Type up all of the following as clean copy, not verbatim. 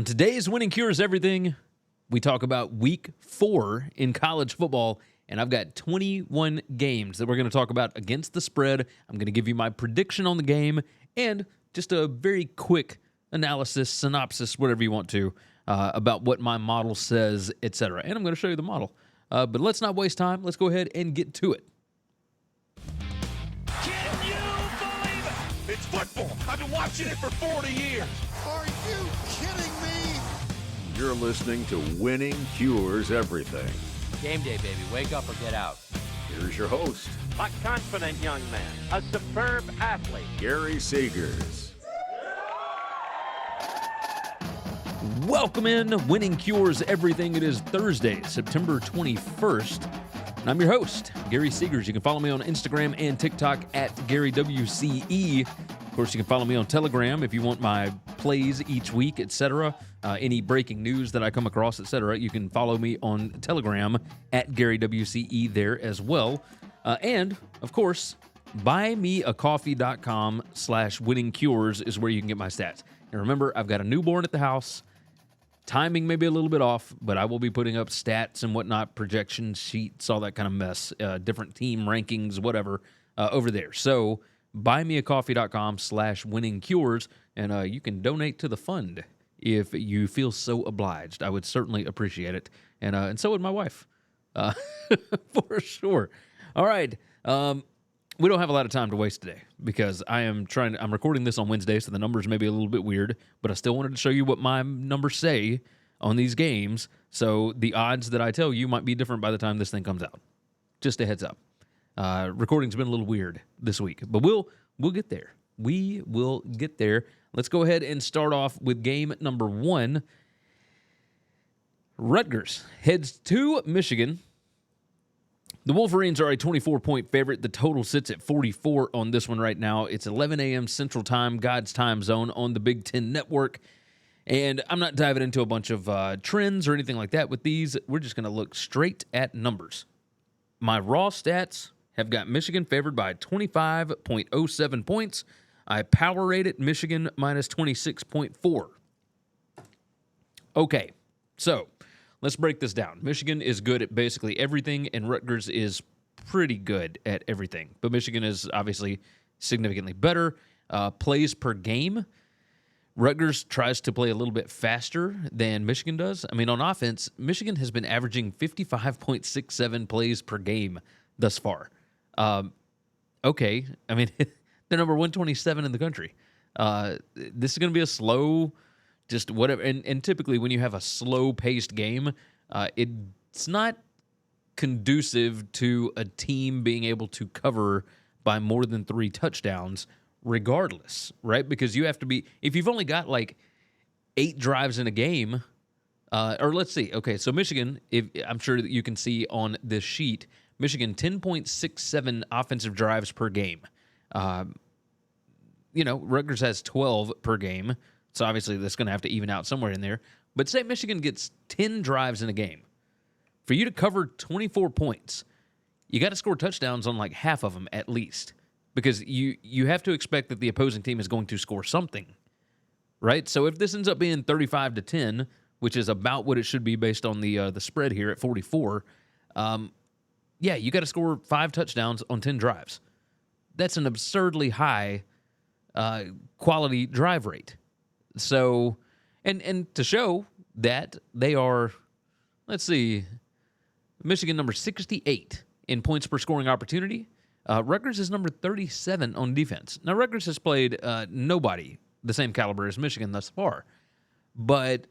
On today's Winning Cures Everything, we talk about week 4 in college football, and I've got 21 games that we're going to talk about against the spread. I'm going to give you my prediction on the game and just a very quick analysis, synopsis, whatever you want to, about what my model says, etc. And I'm going to show you the model. But let's not waste time. Let's go ahead and get to it. Can you believe it? It's football. I've been watching it for 40 years. Are you kidding me? You're listening to Winning Cures Everything. Game day, baby. Wake up or get out. Here's your host, A confident young man, a superb athlete. Gary Seegers. Welcome in, Winning Cures Everything. It is Thursday, September 21st, and I'm your host, Gary Seegers. You can follow me on Instagram and TikTok at GaryWCE. Of course, you can follow me on Telegram if you want my plays each week, etc. Any breaking news that I come across, etc. You can follow me on Telegram at GaryWCE there as well. And, of course, buymeacoffee.com/winningcures is where you can get my stats. And remember, I've got a newborn at the house. Timing may be a little bit off, but I will be putting up stats and whatnot, projection sheets, all that kind of mess, different team rankings, whatever, over there. So buymeacoffee.com/winningcures, and you can donate to the fund if you feel so obliged. I would certainly appreciate it, and so would my wife, for sure. All right. We don't have a lot of time to waste today because I'm recording this on Wednesday, so the numbers may be a little bit weird, but I still wanted to show you what my numbers say on these games, so the odds that I tell you might be different by the time this thing comes out. Just a heads up. Recording's been a little weird this week, but we'll get there. We will get there. Let's go ahead and start off with game number 1. Rutgers heads to Michigan. The Wolverines are a 24-point favorite. The total sits at 44 on this one right now. It's 11 a.m. Central Time, God's time zone on the Big Ten Network. And I'm not diving into a bunch of trends or anything like that with these. We're just going to look straight at numbers. My raw stats have got Michigan favored by 25.07 points. I power rated Michigan minus 26.4. Okay, so let's break this down. Michigan is good at basically everything, and Rutgers is pretty good at everything. But Michigan is obviously significantly better. Plays per game, Rutgers tries to play a little bit faster than Michigan does. I mean, on offense, Michigan has been averaging 55.67 plays per game thus far. Okay, I mean, they're number 127 in the country. This is going to be a slow, just whatever. And typically when you have a slow-paced game, it's not conducive to a team being able to cover by more than 3 touchdowns regardless, right? Because you have to be, if you've only got like 8 drives in a game, or let's see. Okay, so Michigan, I'm sure that you can see on this sheet, Michigan 10.67 offensive drives per game. Rutgers has 12 per game. So obviously that's going to have to even out somewhere in there. But say Michigan gets 10 drives in a game. For you to cover 24 points, you got to score touchdowns on like half of them at least. Because you have to expect that the opposing team is going to score something, right? So if this ends up being 35-10, which is about what it should be based on the spread here at 44, you got to score 5 touchdowns on 10 drives. That's an absurdly high quality drive rate. So, and to show that they are, let's see, Michigan number 68 in points per scoring opportunity. Rutgers is number 37 on defense. Now, Rutgers has played nobody the same caliber as Michigan thus far, but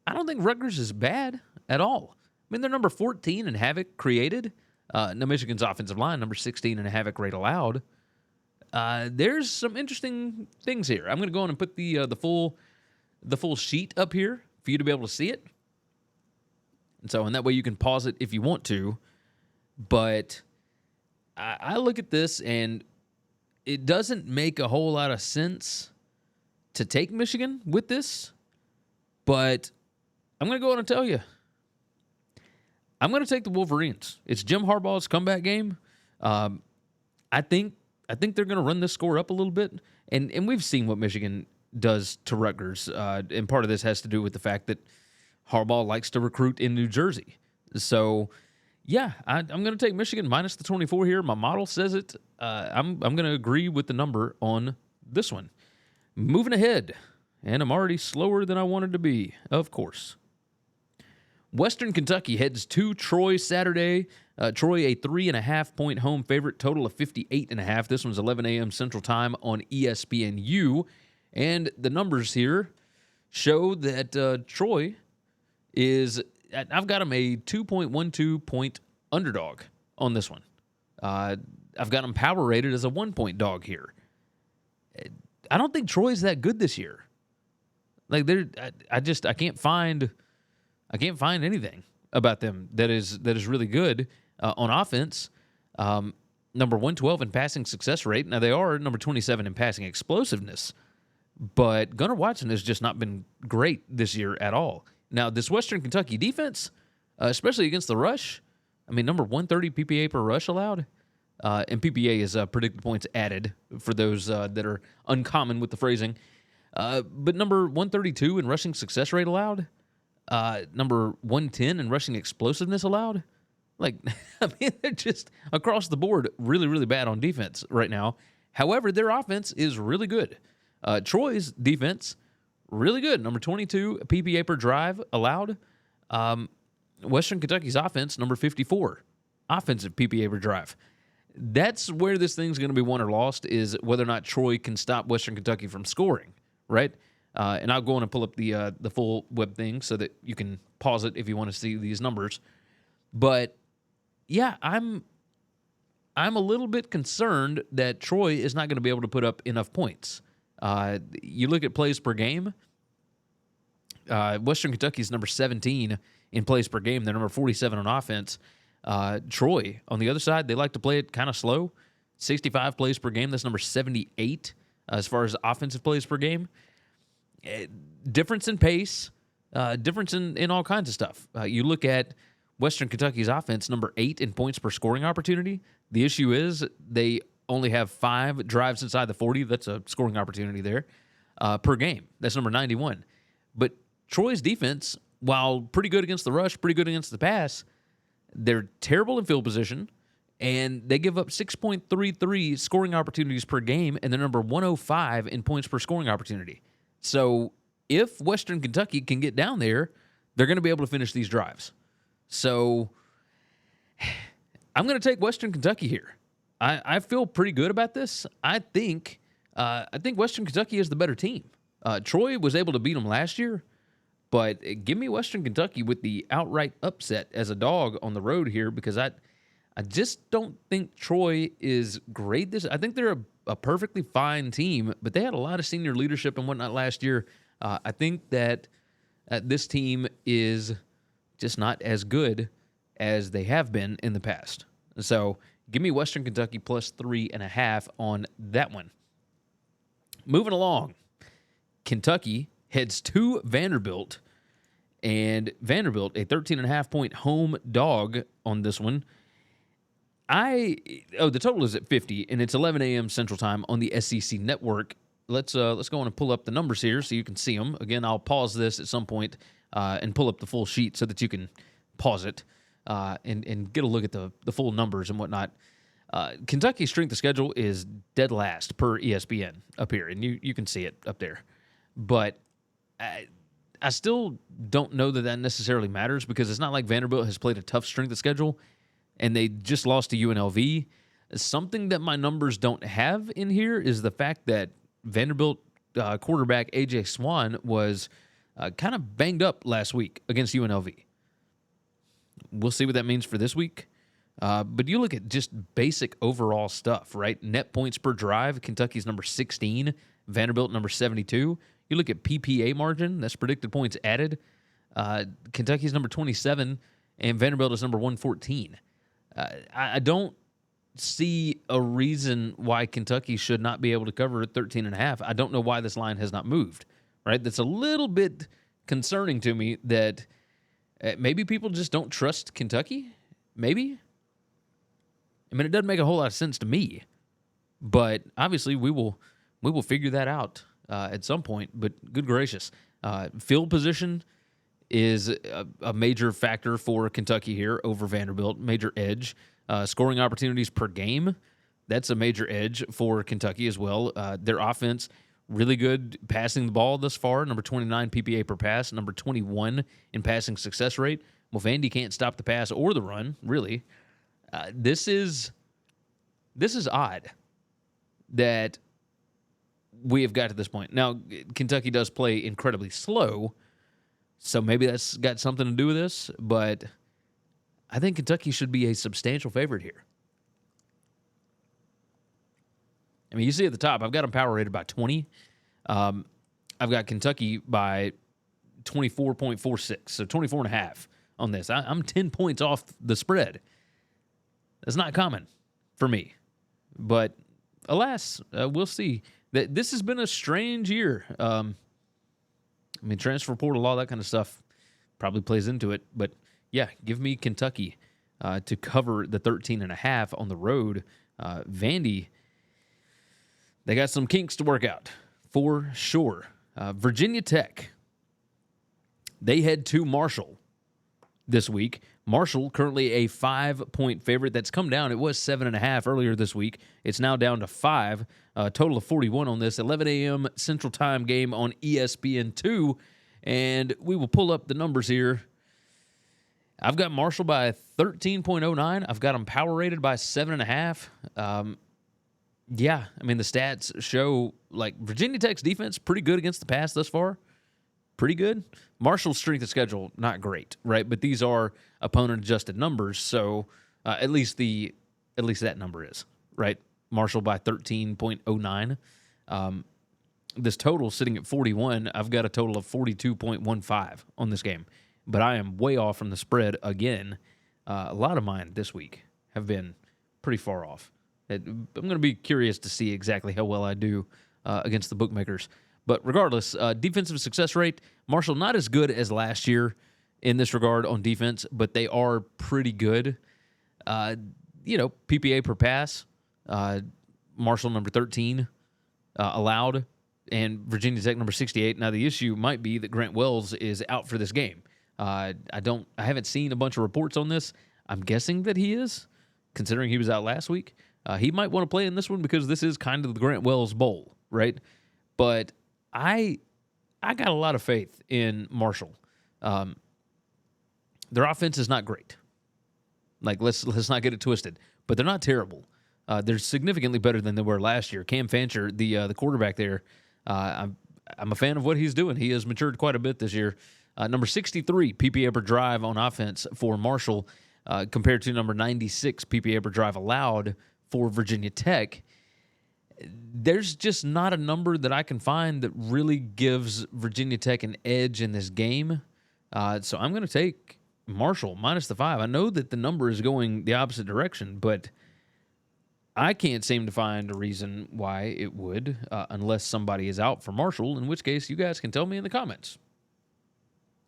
I don't think Rutgers is bad at all. I mean, they're number 14 in havoc created. Now, Michigan's offensive line, number 16 in havoc rate allowed. There's some interesting things here. I'm going to go on and put the full sheet up here for you to be able to see it. And that way you can pause it if you want to. But I look at this and it doesn't make a whole lot of sense to take Michigan with this. But I'm going to go on and tell you. I'm going to take the Wolverines. It's Jim Harbaugh's comeback game. I think they're going to run this score up a little bit. And we've seen what Michigan does to Rutgers. And part of this has to do with the fact that Harbaugh likes to recruit in New Jersey. So, yeah, I'm going to take Michigan minus the 24 here. My model says it. I'm going to agree with the number on this one. Moving ahead, and I'm already slower than I wanted to be, of course. Western Kentucky heads to Troy Saturday. Troy, a 3.5-point home favorite, total of 58.5. This one's 11 a.m. Central Time on ESPNU. And the numbers here show that Troy is, I've got them a 2.12-point underdog on this one. I've got them power rated as a 1-point dog here. I don't think Troy's that good this year. Like I can't find anything about them that is really good on offense. Number 112 in passing success rate. Now they are number 27 in passing explosiveness, but Gunnar Watson has just not been great this year at all. Now this Western Kentucky defense, especially against the rush, I mean number 130 PPA per rush allowed. And PPA is predicted points added for those that are uncommon with the phrasing. But number 132 in rushing success rate allowed. Number 110 in rushing explosiveness allowed. Like, I mean, they're just across the board really, really bad on defense right now. However, their offense is really good. Troy's defense, really good. Number 22 PPA per drive allowed. Western Kentucky's offense, number 54, offensive PPA per drive. That's where this thing's going to be won or lost, is whether or not Troy can stop Western Kentucky from scoring, right? And I'll go on and pull up the full web thing so that you can pause it if you want to see these numbers. But yeah, I'm a little bit concerned that Troy is not going to be able to put up enough points. You look at plays per game. Western Kentucky's number 17 in plays per game. They're number 47 on offense. Troy, on the other side, they like to play it kind of slow. 65 plays per game. That's number 78 as far as offensive plays per game. Difference in pace, difference in all kinds of stuff. You look at Western Kentucky's offense, number 8 in points per scoring opportunity. The issue is they only have 5 drives inside the 40. That's a scoring opportunity there per game. That's number 91. But Troy's defense, while pretty good against the rush, pretty good against the pass, they're terrible in field position, and they give up 6.33 scoring opportunities per game, and they're number 105 in points per scoring opportunity. So if Western Kentucky can get down there, they're going to be able to finish these drives. So I'm going to take Western Kentucky here. I feel pretty good about this. I think Western Kentucky is the better team. Troy was able to beat them last year, but give me Western Kentucky with the outright upset as a dog on the road here, because I just don't think Troy is great. I think they're a perfectly fine team, but they had a lot of senior leadership and whatnot last year. I think that this team is just not as good as they have been in the past. So give me Western Kentucky plus 3.5 on that one. Moving along, Kentucky heads to Vanderbilt, and Vanderbilt, a 13.5-point home dog on this one. The total is at 50, and it's 11 a.m. Central Time on the SEC Network. Let's go on and pull up the numbers here so you can see them. Again, I'll pause this at some point and pull up the full sheet so that you can pause it and get a look at the full numbers and whatnot. Kentucky's strength of schedule is dead last per ESPN up here, and you can see it up there. But I still don't know that necessarily matters, because it's not like Vanderbilt has played a tough strength of schedule, and they just lost to UNLV. Something that my numbers don't have in here is the fact that Vanderbilt quarterback A.J. Swan was kind of banged up last week against UNLV. We'll see what that means for this week. But you look at just basic overall stuff, right? Net points per drive, Kentucky's number 16, Vanderbilt number 72. You look at PPA margin, that's predicted points added. Kentucky's number 27, and Vanderbilt is number 114. I don't see a reason why Kentucky should not be able to cover 13.5. I don't know why this line has not moved, right? That's a little bit concerning to me that maybe people just don't trust Kentucky. Maybe. I mean, it doesn't make a whole lot of sense to me, but obviously we will figure that out at some point, but good gracious. Field position is a major factor for Kentucky here over Vanderbilt, major edge. Scoring opportunities per game, that's a major edge for Kentucky as well. Their offense, really good passing the ball thus far, number 29 PPA per pass, number 21 in passing success rate. Well, Vandy can't stop the pass or the run, really. This is odd that we have got to this point. Now, Kentucky does play incredibly slow, so maybe that's got something to do with this, but I think Kentucky should be a substantial favorite here. I mean, you see at the top, I've got them power rated by 20. I've got Kentucky by 24.46, so 24.5 on this. I'm 10 points off the spread. That's not common for me. But alas, we'll see. This has been a strange year. I mean, transfer portal, all that kind of stuff probably plays into it. But, yeah, give me Kentucky to cover the 13.5 on the road. Vandy, they got some kinks to work out for sure. Virginia Tech, they head to Marshall this week. Marshall, currently a 5-point favorite. That's come down. It was 7.5 earlier this week. It's now down to 5. Total of 41 on this. 11 a.m. Central Time game on ESPN2. And we will pull up the numbers here. I've got Marshall by 13.09. I've got them power rated by 7.5. Yeah, I mean, the stats show, like, Virginia Tech's defense pretty good against the pass thus far. Pretty good. Marshall's strength of schedule, not great, right? But these are opponent-adjusted numbers, so at least that number is, right? Marshall by 13.09. This total sitting at 41. I've got a total of 42.15 on this game. But I am way off from the spread again. A lot of mine this week have been pretty far off. I'm going to be curious to see exactly how well I do against the bookmakers. But regardless, defensive success rate, Marshall not as good as last year in this regard on defense, but they are pretty good. PPA per pass, Marshall number 13 allowed, and Virginia Tech number 68. Now the issue might be that Grant Wells is out for this game. I haven't seen a bunch of reports on this. I'm guessing that he is, considering he was out last week. He might want to play in this one because this is kind of the Grant Wells Bowl, right? But I got a lot of faith in Marshall. Their offense is not great. Like, let's not get it twisted. But they're not terrible. They're significantly better than they were last year. Cam Fancher, the quarterback there, I'm a fan of what he's doing. He has matured quite a bit this year. Number 63 PPA per drive on offense for Marshall compared to number 96 PPA per drive allowed for Virginia Tech. There's just not a number that I can find that really gives Virginia Tech an edge in this game. So I'm going to take Marshall minus the 5. I know that the number is going the opposite direction, but I can't seem to find a reason why it would, unless somebody is out for Marshall, in which case you guys can tell me in the comments.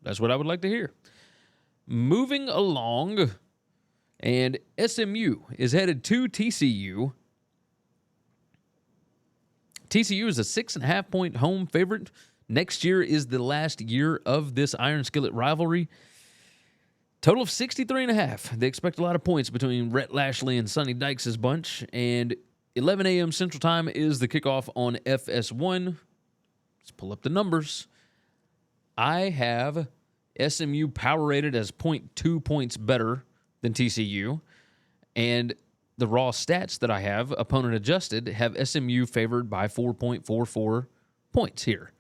That's what I would like to hear. Moving along, and SMU is headed to TCU. TCU is a 6.5-point home favorite. Next year is the last year of this Iron Skillet rivalry. Total of 63.5. They expect a lot of points between Rhett Lashley and Sonny Dykes' bunch. And 11 a.m. Central Time is the kickoff on FS1. Let's pull up the numbers. I have SMU power rated as 0.2 points better than TCU. And the raw stats that I have, opponent adjusted, have SMU favored by 4.44 points here.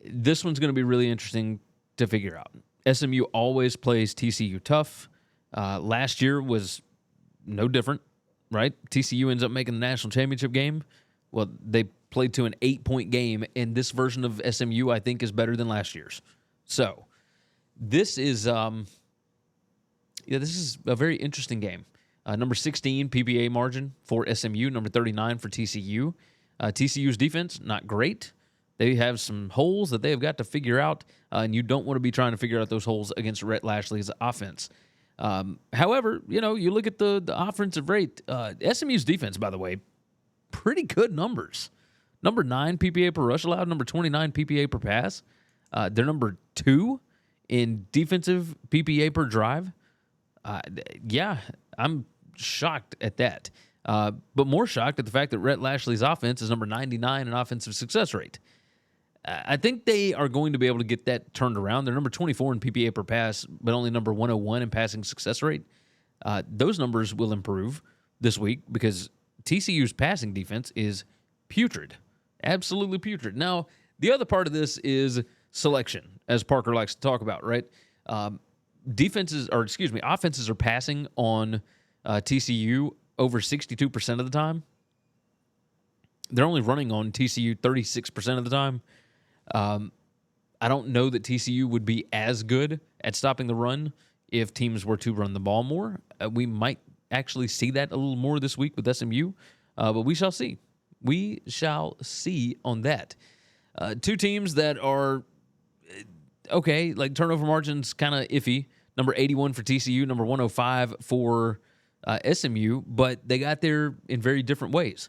This one's going to be really interesting to figure out. SMU always plays TCU tough. Last year was no different, right? TCU ends up making the national championship game. Well, they played to an 8-point game, and this version of SMU, I think, is better than last year's. So this is this is a very interesting game. Number 16 PPA margin for SMU, number 39 for TCU. TCU's defense, not great. They have some holes that they have got to figure out, and you don't want to be trying to figure out those holes against Rhett Lashley's offense. However, you look at the offensive rate. SMU's defense, by the way, pretty good numbers. Number 9 PPA per rush allowed, number 29 PPA per pass. They're number 2 in defensive PPA per drive. Yeah, I'm shocked at that. But more shocked at the fact that Rhett Lashley's offense is number 99 in offensive success rate. I think they are going to be able to get that turned around. They're number 24 in PPA per pass, but only number 101 in passing success rate. Those numbers will improve this week because TCU's passing defense is putrid. Absolutely putrid. Now, the other part of this is selection, as Parker likes to talk about, right? Offenses are passing on TCU over 62% of the time. They're only running on TCU 36% of the time. I don't know that TCU would be as good at stopping the run if teams were to run the ball more. We might actually see that a little more this week with SMU, but we shall see. We shall see on that. Two teams that are okay, like turnover margins kind of iffy. Number 81 for TCU, number 105 for SMU, but they got there in very different ways.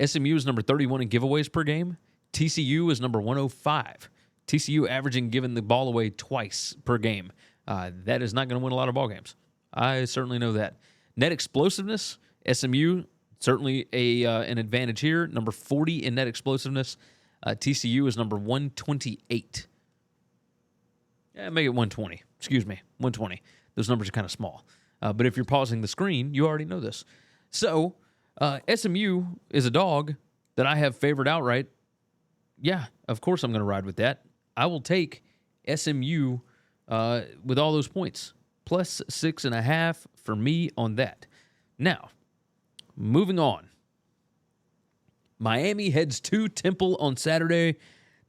SMU is number 31 in giveaways per game. TCU is number 105. TCU averaging giving the ball away twice per game. That is not going to win a lot of ball games. I certainly know that. Net explosiveness, SMU certainly an advantage here. Number 40 in net explosiveness. TCU is number 128. Yeah, make it 120. Excuse me, 120. Those numbers are kind of small. But if you're pausing the screen, you already know this. So SMU is a dog that I have favored outright. Yeah, of course I'm going to ride with that. I will take SMU with all those points. Plus 6.5 for me on that. Now, moving on. Miami heads to Temple on Saturday.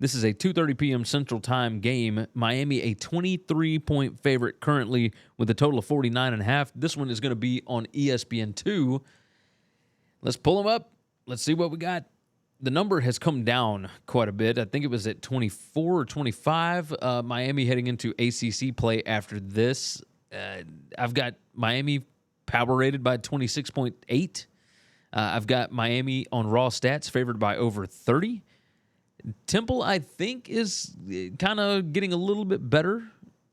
This is a 2:30 p.m. Central Time game. Miami, a 23-point favorite currently with a total of 49.5. This one is going to be on ESPN2. Let's pull them up. Let's see what we got. The number has come down quite a bit. I think it was at 24 or 25. Miami heading into ACC play after this. I've got Miami power rated by 26.8. I've got Miami on raw stats favored by over 30. Temple, I think, is kind of getting a little bit better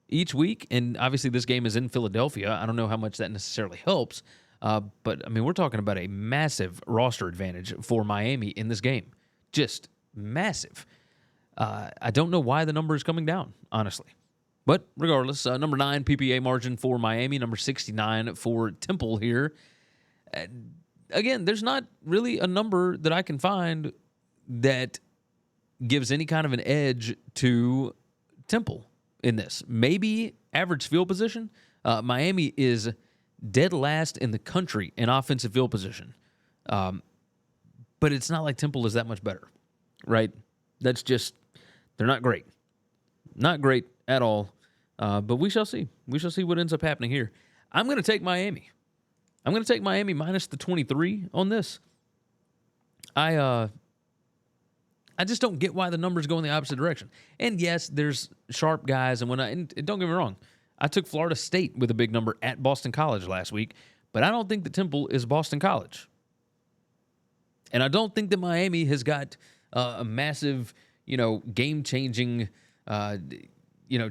each week. And obviously this game is in Philadelphia. I don't know how much that necessarily helps. But, I mean, we're talking about a massive roster advantage for Miami in this game. Just massive. I don't know why the number is coming down, honestly. But regardless, number 9 PPA margin for Miami, number 69 for Temple here. Again, there's not really a number that I can find that gives any kind of an edge to Temple in this. Maybe average field position. Miami is dead last in the country in offensive field position. But it's not like Temple is that much better, right? That's just, they're not great. Not great at all. But we shall see. We shall see what ends up happening here. I'm going to take Miami. I'm going to take Miami minus the 23 on this. I just don't get why the numbers go in the opposite direction. And yes, there's sharp guys, and don't get me wrong, I took Florida State with a big number at Boston College last week, but I don't think that Temple is Boston College. And I don't think that Miami has got a massive, game-changing,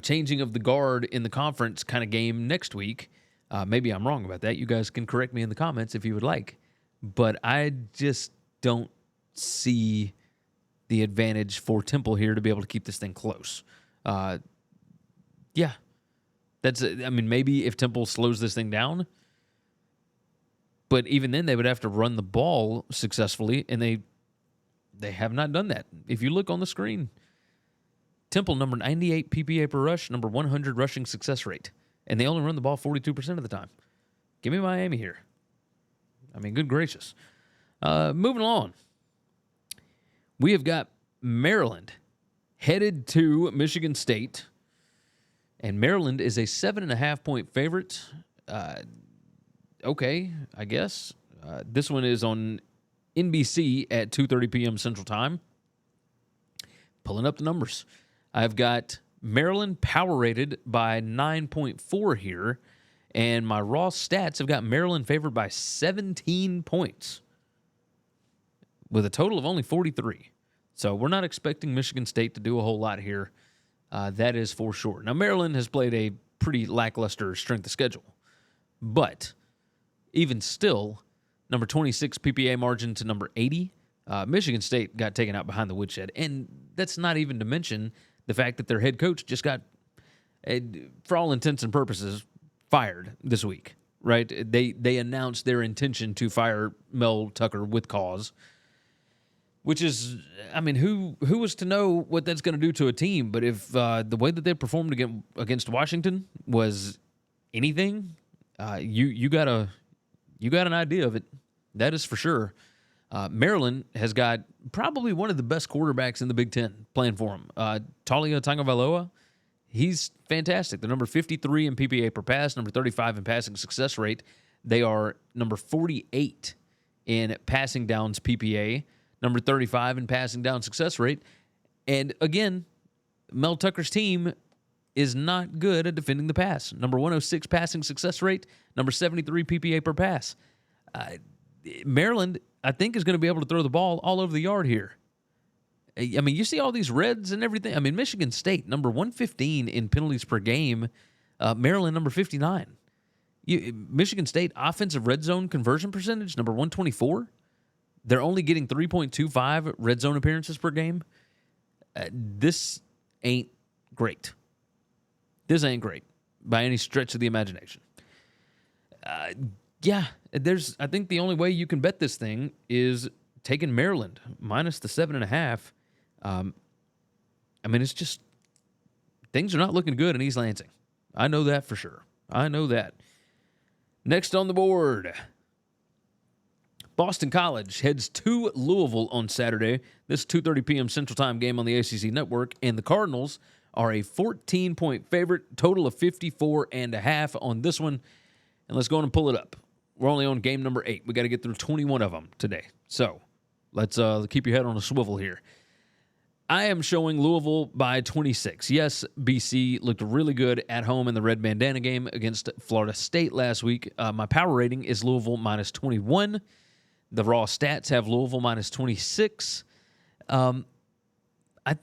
changing of the guard in the conference kind of game next week. Maybe I'm wrong about that. You guys can correct me in the comments if you would like. But I just don't see the advantage for Temple here to be able to keep this thing close. Yeah. Maybe if Temple slows this thing down, but even then they would have to run the ball successfully, and they have not done that. If you look on the screen, Temple number 98 PPA per rush, number 100 rushing success rate, and they only run the ball 42% of the time. Give me Miami here. Good gracious. Moving along. We have got Maryland headed to Michigan State. And Maryland is a 7.5-point favorite. Okay, I guess. This one is on NBC at 2:30 p.m. Central Time. Pulling up the numbers. I've got Maryland power rated by 9.4 here. And my raw stats have got Maryland favored by 17 points. with a total of only 43. So we're not expecting Michigan State to do a whole lot here. That is for sure. Now, Maryland has played a pretty lackluster strength of schedule. But even still, number 26 PPA margin to number 80. Michigan State got taken out behind the woodshed. And that's not even to mention the fact that their head coach just got, for all intents and purposes, fired this week, right? They announced their intention to fire Mel Tucker with cause, which is, I mean, who was to know what that's going to do to a team? But if the way that they performed against Washington was anything, you got an idea of it. That is for sure. Maryland has got probably one of the best quarterbacks in the Big Ten playing for them. Talia Tagovailoa, he's fantastic. They're number 53 in PPA per pass, number 35 in passing success rate. They are number 48 in passing downs PPA, number 35 in passing down success rate. And again, Mel Tucker's team is not good at defending the pass. Number 106 passing success rate, number 73 PPA per pass. Maryland, I think, is going to be able to throw the ball all over the yard here. I mean, you see all these reds and everything. I mean, Michigan State, number 115 in penalties per game. Maryland, number 59. Michigan State, offensive red zone conversion percentage, number 124. They're only getting 3.25 red zone appearances per game. This ain't great. This ain't great by any stretch of the imagination. I think the only way you can bet this thing is taking Maryland minus the 7.5. I mean, it's just things are not looking good in East Lansing. I know that for sure. I know that. Next on the board, Boston College heads to Louisville on Saturday. This 2:30 p.m. Central Time game on the ACC Network, and the Cardinals are a 14-point favorite, total of 54.5 on this one. And let's go on and pull it up. We're only on game number 8. We got to get through 21 of them today. So let's keep your head on a swivel here. I am showing Louisville by 26. Yes, BC looked really good at home in the red bandana game against Florida State last week. My power rating is Louisville minus 21. The raw stats have Louisville minus 26. I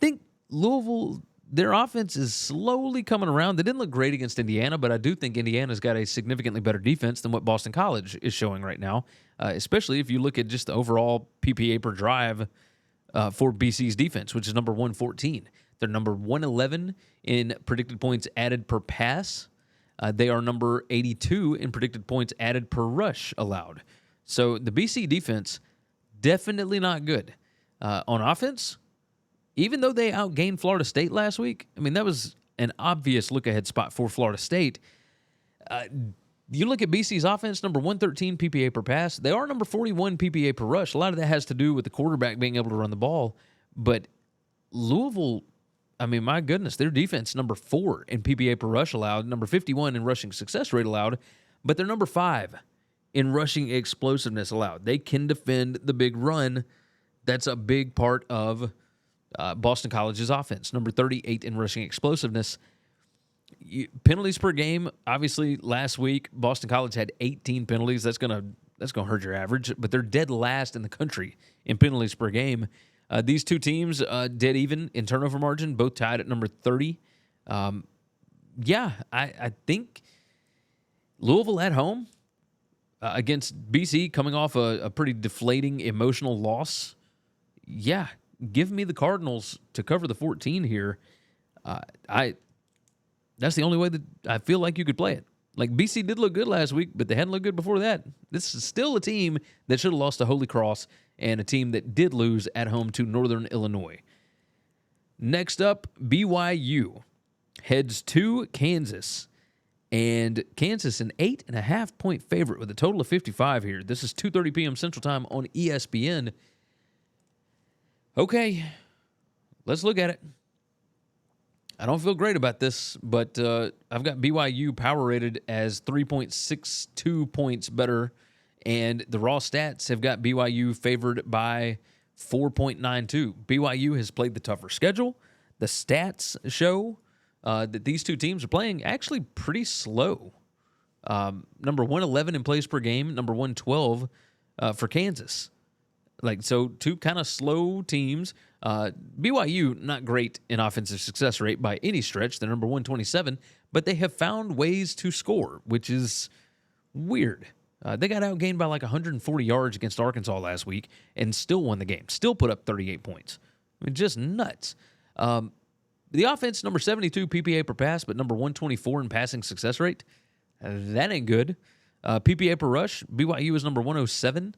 think Louisville, their offense is slowly coming around. They didn't look great against Indiana, but I do think Indiana's got a significantly better defense than what Boston College is showing right now, especially if you look at just the overall PPA per drive for BC's defense, which is number 114. They're number 111 in predicted points added per pass. They are number 82 in predicted points added per rush allowed. So the BC defense, definitely not good. On offense, even though they outgained Florida State last week, I mean, that was an obvious look-ahead spot for Florida State. You look at BC's offense, number 113 PPA per pass. They are number 41 PPA per rush. A lot of that has to do with the quarterback being able to run the ball. But Louisville, I mean, my goodness, their defense, number 4 in PPA per rush allowed, number 51 in rushing success rate allowed, but they're number 5 in rushing explosiveness allowed. They can defend the big run. That's a big part of Boston College's offense. Number 38 in rushing explosiveness. Penalties per game, obviously last week Boston College had 18 penalties. That's gonna hurt your average, but they're dead last in the country in penalties per game. These two teams dead even in turnover margin, both tied at number 30. I think Louisville at home against BC, coming off a pretty deflating emotional loss. Yeah, give me the Cardinals to cover the 14 here. That's the only way that I feel like you could play it. Like, BC did look good last week, but they hadn't looked good before that. This is still a team that should have lost to Holy Cross and a team that did lose at home to Northern Illinois. Next up, BYU heads to Kansas. And Kansas, an 8.5-point favorite with a total of 55 here. This is 2:30 p.m. Central Time on ESPN. Okay, let's look at it. I don't feel great about this, but I've got BYU power rated as 3.62 points better, and the raw stats have got BYU favored by 4.92. BYU has played the tougher schedule. The stats show that these two teams are playing actually pretty slow. Number 111 in plays per game, number 112 for Kansas. So two kind of slow teams. BYU, not great in offensive success rate by any stretch. They're number 127, but they have found ways to score, which is weird. They got outgained by like 140 yards against Arkansas last week and still won the game. Still put up 38 points. I mean, just nuts. The offense, number 72 PPA per pass, but number 124 in passing success rate. That ain't good. PPA per rush, BYU is number 107.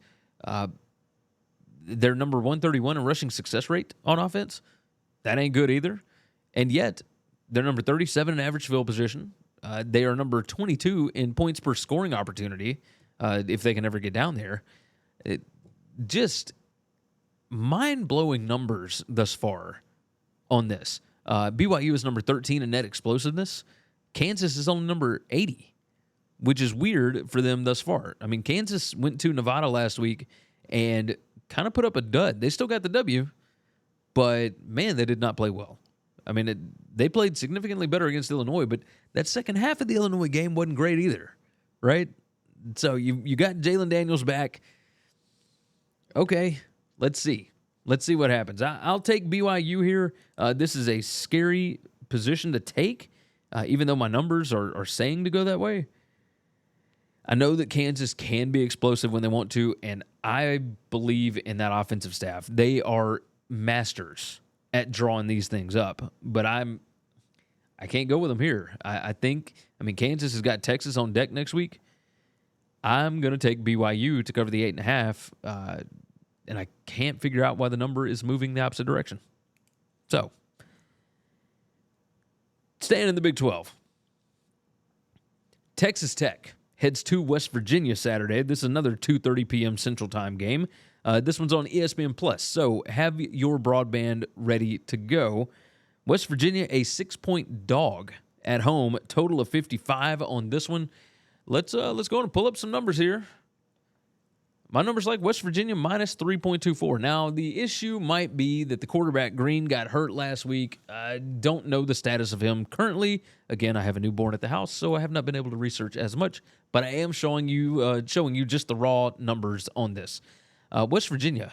They're number 131 in rushing success rate on offense. That ain't good either. And yet, they're number 37 in average field position. They are number 22 in points per scoring opportunity, if they can ever get down there. Just mind-blowing numbers thus far on this. BYU is number 13 in net explosiveness. Kansas is only number 80, which is weird for them thus far. I mean, Kansas went to Nevada last week and kind of put up a dud. They still got the W, but, man, they did not play well. I mean, they played significantly better against Illinois, but that second half of the Illinois game wasn't great either, right? So you got Jalen Daniels back. Okay, let's see. Let's see what happens. I'll take BYU here. This is a scary position to take, even though my numbers are saying to go that way. I know that Kansas can be explosive when they want to, and I believe in that offensive staff. They are masters at drawing these things up, but I can't go with them here. I mean, Kansas has got Texas on deck next week. I'm going to take BYU to cover the 8.5, and I can't figure out why the number is moving the opposite direction. So, staying in the Big 12, Texas Tech heads to West Virginia Saturday. This is another 2:30 p.m. Central Time game. This one's on ESPN+, so have your broadband ready to go. West Virginia, a 6-point dog at home, total of 55 on this one. Let's go and pull up some numbers here. My number's like West Virginia minus 3.24. Now, the issue might be that the quarterback Green got hurt last week. I don't know the status of him currently. Again, I have a newborn at the house, so I have not been able to research as much. But I am showing you just the raw numbers on this. West Virginia,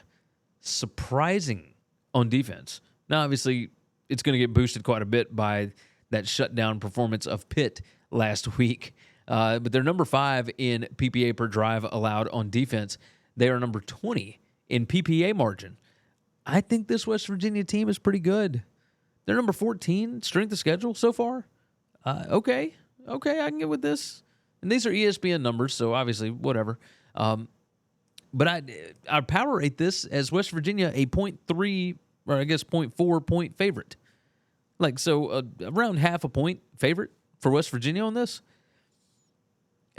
surprising on defense. Now, obviously, it's going to get boosted quite a bit by that shutdown performance of Pitt last week. But they're number 5 in PPA per drive allowed on defense. They are number 20 in PPA margin. I think this West Virginia team is pretty good. They're number 14 strength of schedule so far. Okay, I can get with this. And these are ESPN numbers, so obviously whatever. But I power rate this as West Virginia a 0.3 or I guess 0.4 point favorite. Around half a point favorite for West Virginia on this.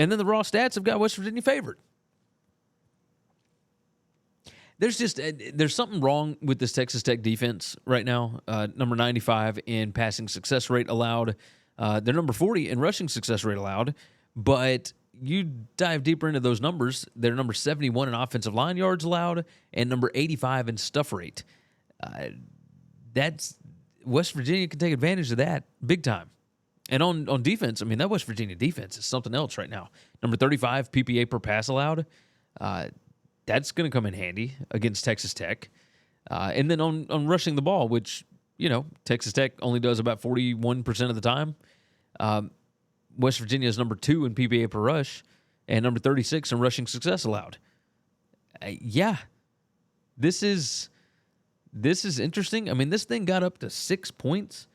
And then the raw stats have got West Virginia favored. There's something wrong with this Texas Tech defense right now. Number 95 in passing success rate allowed. They're number 40 in rushing success rate allowed. But you dive deeper into those numbers, they're number 71 in offensive line yards allowed and number 85 in stuff rate. That's West Virginia can take advantage of that big time. And on defense, I mean, that West Virginia defense is something else right now. Number 35 PPA per pass allowed. That's going to come in handy against Texas Tech. And then on rushing the ball, which, Texas Tech only does about 41% of the time. West Virginia is number 2 in PPA per rush and number 36 in rushing success allowed. This is interesting. I mean, this thing got up to 6 points.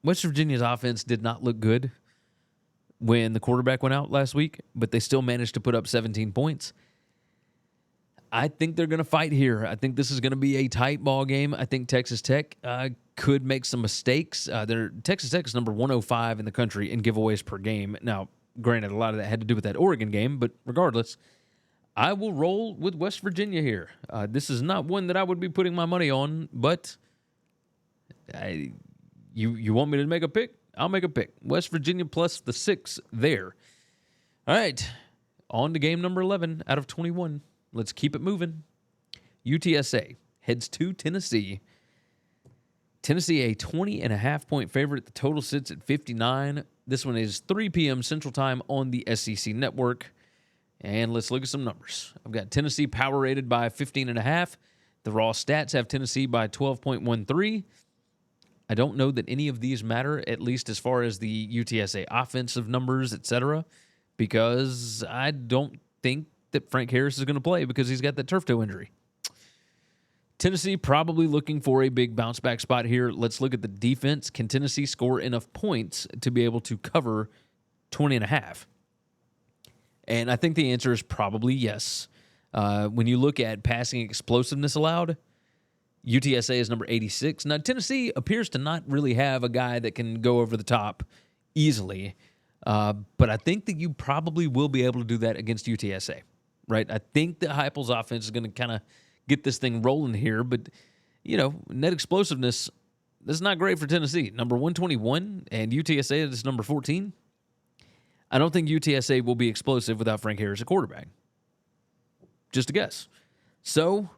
West Virginia's offense did not look good when the quarterback went out last week, but they still managed to put up 17 points. I think they're going to fight here. I think this is going to be a tight ball game. I think Texas Tech could make some mistakes. Texas Tech is number 105 in the country in giveaways per game. Now, granted, a lot of that had to do with that Oregon game, but regardless, I will roll with West Virginia here. This is not one that I would be putting my money on, but you want me to make a pick? I'll make a pick. West Virginia plus the 6 there. All right, on to game number 11 out of 21. Let's keep it moving. UTSA heads to Tennessee. Tennessee, a 20.5-point favorite. The total sits at 59. This one is 3 p.m. Central Time on the SEC Network. And let's look at some numbers. I've got Tennessee power rated by 15.5. The raw stats have Tennessee by 12.13. I don't know that any of these matter, at least as far as the UTSA offensive numbers, etc., because I don't think that Frank Harris is going to play because he's got that turf toe injury. Tennessee probably looking for a big bounce back spot here. Let's look at the defense. Can Tennessee score enough points to be able to cover 20.5? And I think the answer is probably yes. When you look at passing explosiveness allowed, UTSA is number 86. Now, Tennessee appears to not really have a guy that can go over the top easily, but I think that you probably will be able to do that against UTSA, right? I think that Heupel's offense is going to kind of get this thing rolling here, but, net explosiveness, that's not great for Tennessee. Number 121, and UTSA is number 14. I don't think UTSA will be explosive without Frank Harris at quarterback. Just a guess. So,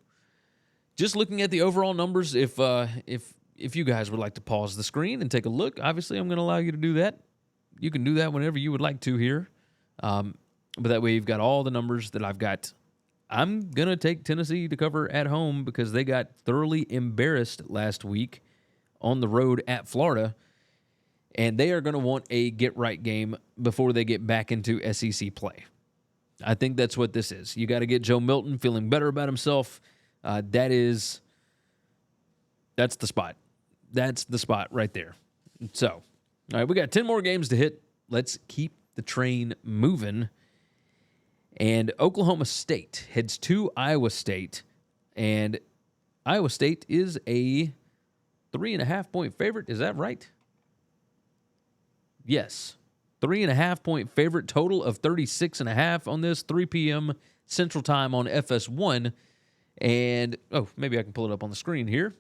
just looking at the overall numbers, if you guys would like to pause the screen and take a look, obviously I'm going to allow you to do that. You can do that whenever you would like to here. But that way you've got all the numbers that I've got. I'm going to take Tennessee to cover at home because they got thoroughly embarrassed last week on the road at Florida. And they are going to want a get-right game before they get back into SEC play. I think that's what this is. You got to get Joe Milton feeling better about himself. That's the spot. That's the spot right there. So, all right, we got 10 more games to hit. Let's keep the train moving. And Oklahoma State heads to Iowa State. And Iowa State is a 3.5-point favorite. Is that right? Yes. 3.5-point favorite, total of 36.5 on this, 3 p.m. Central Time on FS1. And, maybe I can pull it up on the screen here.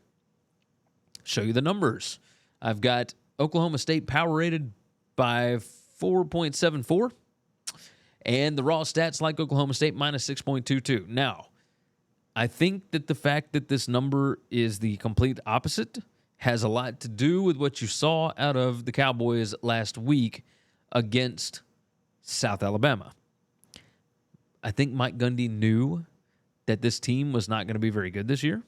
Show you the numbers. I've got Oklahoma State power rated by 4.74. And the raw stats like Oklahoma State minus 6.22. Now, I think that the fact that this number is the complete opposite has a lot to do with what you saw out of the Cowboys last week against South Alabama. I think Mike Gundy knew that this team was not going to be very good this year.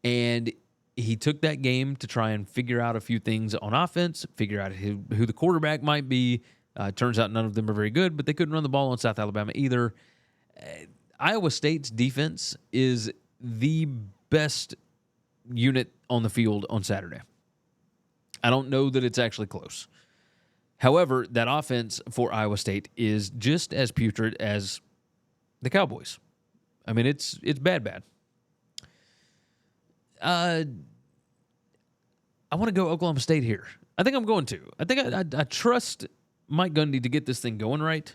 And he took that game to try and figure out a few things on offense, figure out who the quarterback might be. Turns out none of them are very good, but they couldn't run the ball on South Alabama either. Iowa State's defense is the best unit on the field on Saturday. I don't know that it's actually close. However, that offense for Iowa State is just as putrid as the Cowboys. I mean, it's bad. I want to go Oklahoma State here. I think I'm going to. I think I trust Mike Gundy to get this thing going right.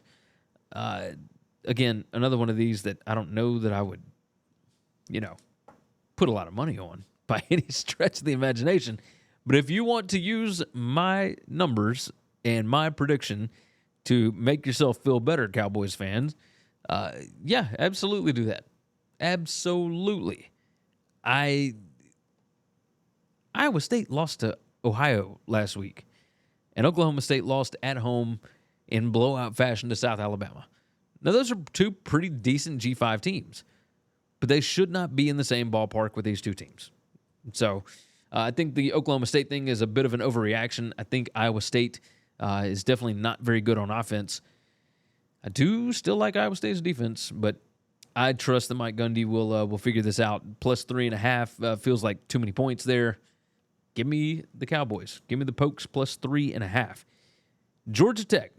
Again, another one of these that I don't know that I would, put a lot of money on by any stretch of the imagination. But if you want to use my numbers and my prediction to make yourself feel better, Cowboys fans, absolutely do that. Absolutely. Iowa State lost to Ohio last week, and Oklahoma State lost at home in blowout fashion to South Alabama. Now, those are two pretty decent G5 teams, but they should not be in the same ballpark with these two teams. So I think the Oklahoma State thing is a bit of an overreaction. I think Iowa State is definitely not very good on offense. I do still like Iowa State's defense, but I trust that Mike Gundy will figure this out. Plus 3.5 feels like too many points there. Give me the Cowboys. Give me the Pokes plus 3.5. Georgia Tech.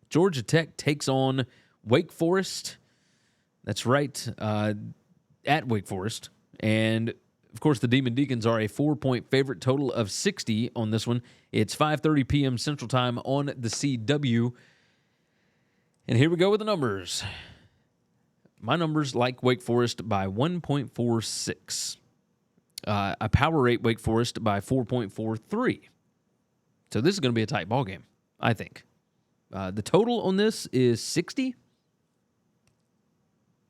Georgia Tech takes on Wake Forest. That's right, at Wake Forest. And, of course, the Demon Deacons are a 4-point favorite, total of 60 on this one. It's 5:30 p.m. Central Time on the CW. And here we go with the numbers. My numbers like Wake Forest by 1.46. I power rate Wake Forest by 4.43. So this is going to be a tight ball game, I think. The total on this is 60.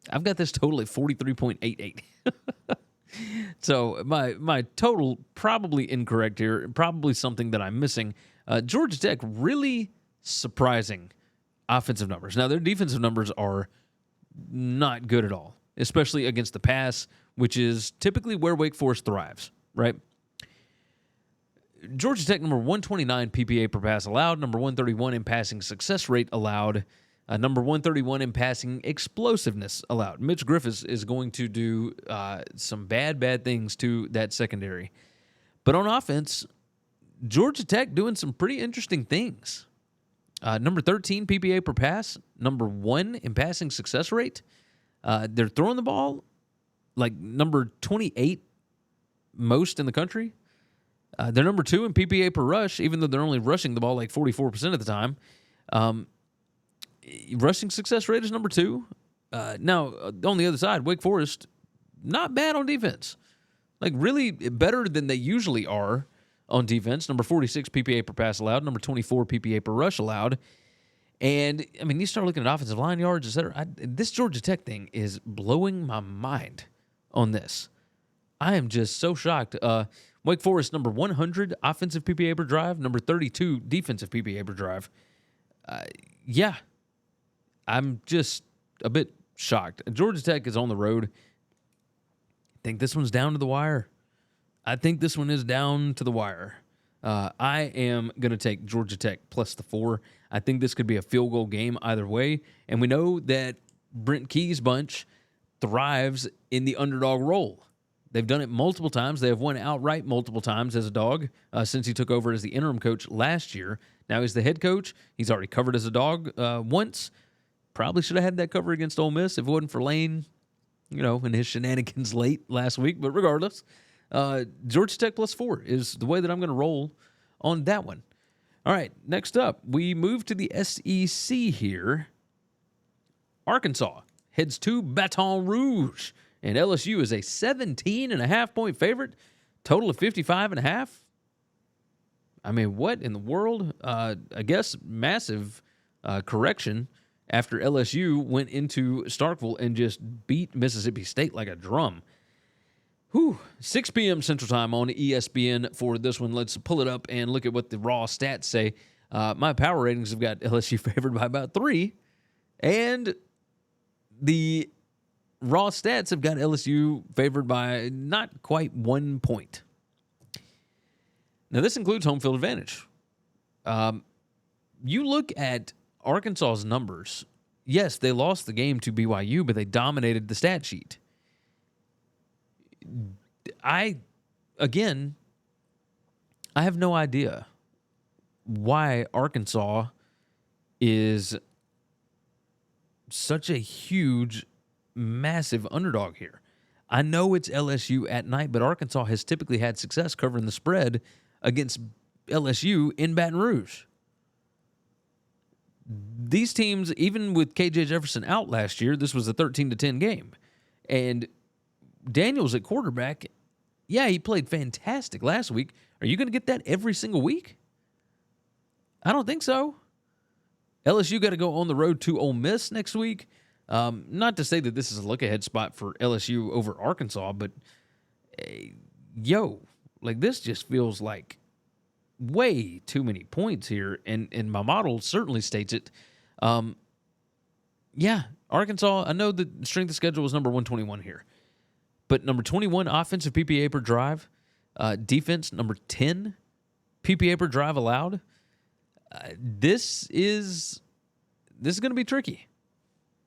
I've got this total at 43.88. So my total probably incorrect here, probably something that I'm missing. Georgia Tech really surprising offensive numbers. Now, their defensive numbers are not good at all, especially against the pass, which is typically where Wake Forest thrives, right? Georgia Tech, number 129 PPA per pass allowed, number 131 in passing success rate allowed, number 131 in passing explosiveness allowed. Mitch Griffiths is going to do some bad things to that secondary. But on offense, Georgia Tech doing some pretty interesting things. Number 13 PPA per pass, number 1 in passing success rate. They're throwing the ball like number 28 most in the country. They're number 2 in PPA per rush, even though they're only rushing the ball like 44% of the time. Rushing success rate is number 2. Now, on the other side, Wake Forest, not bad on defense. Like, really better than they usually are on defense. Number 46 PPA per pass allowed, number 24 PPA per rush allowed. And, I mean, you start looking at offensive line yards, et cetera. This Georgia Tech thing is blowing my mind on this. I am just so shocked. Wake Forest, number 100 offensive PPA per drive, number 32 defensive PPA per drive. Yeah, I'm just a bit shocked. Georgia Tech is on the road. I think this one's down to the wire. I think this one is down to the wire. I am going to take Georgia Tech plus the 4. I think this could be a field goal game either way. And we know that Brent Key's bunch thrives in the underdog role. They've done it multiple times. They have won outright multiple times as a dog since he took over as the interim coach last year. Now he's the head coach. He's already covered as a dog once. Probably should have had that cover against Ole Miss if it wasn't for Lane, and his shenanigans late last week. But regardless, Georgia Tech plus 4 is the way that I'm going to roll on that one. All right, next up, we move to the SEC here. Arkansas heads to Baton Rouge, and LSU is a 17.5-point favorite, total of 55.5. I mean, what in the world? I guess massive correction after LSU went into Starkville and just beat Mississippi State like a drum. 6 p.m. Central Time on ESPN for this one. Let's pull it up and look at what the raw stats say. My power ratings have got LSU favored by about 3, and the raw stats have got LSU favored by not quite 1 point. Now, this includes home field advantage. You look at Arkansas's numbers. Yes, they lost the game to BYU, but they dominated the stat sheet. I have no idea why Arkansas is such a huge, massive underdog here. I know it's LSU at night, but Arkansas has typically had success covering the spread against LSU in Baton Rouge. These teams, even with KJ Jefferson out last year, this was a 13-10 game. And Daniels at quarterback, yeah, he played fantastic last week. Are you going to get that every single week? I don't think so. LSU got to go on the road to Ole Miss next week. Not to say that this is a look-ahead spot for LSU over Arkansas, but, this just feels like way too many points here, and my model certainly states it. Arkansas, I know the strength of schedule was number 121 here, but number 21 offensive PPA per drive, defense number 10 PPA per drive allowed. This is going to be tricky.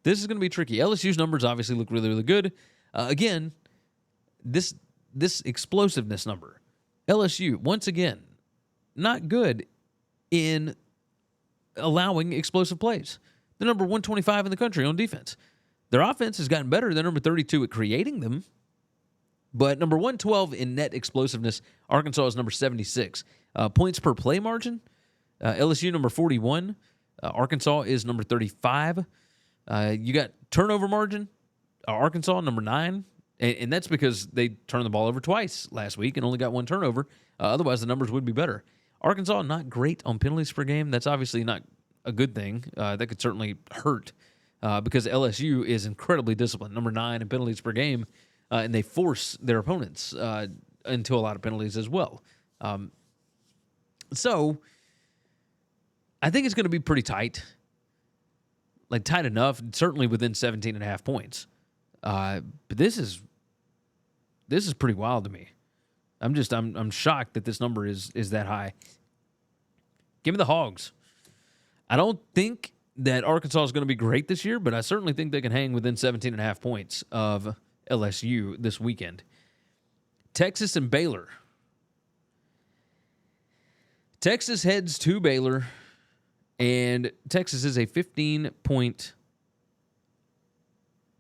This is going to be tricky. LSU's numbers obviously look really, really good. Again, this explosiveness number, LSU once again not good in allowing explosive plays. They're number 125 in the country on defense. Their offense has gotten better. They're number 32 at creating them. But number 112 in net explosiveness, Arkansas is number 76. Points per play margin, LSU number 41. Arkansas is number 35. You got turnover margin, Arkansas number 9. And that's because they turned the ball over twice last week and only got 1 turnover. Otherwise, the numbers would be better. Arkansas, not great on penalties per game. That's obviously not a good thing. That could certainly hurt because LSU is incredibly disciplined, number 9 in penalties per game, and they force their opponents into a lot of penalties as well. So I think it's going to be pretty tight. like tight enough, certainly within 17.5 points. But this is pretty wild to me. I'm shocked that this number is that high. Give me the Hogs. I don't think that Arkansas is going to be great this year, but I certainly think they can hang within 17.5 points of LSU this weekend. Texas and Baylor. Texas heads to Baylor, and Texas is a 15-point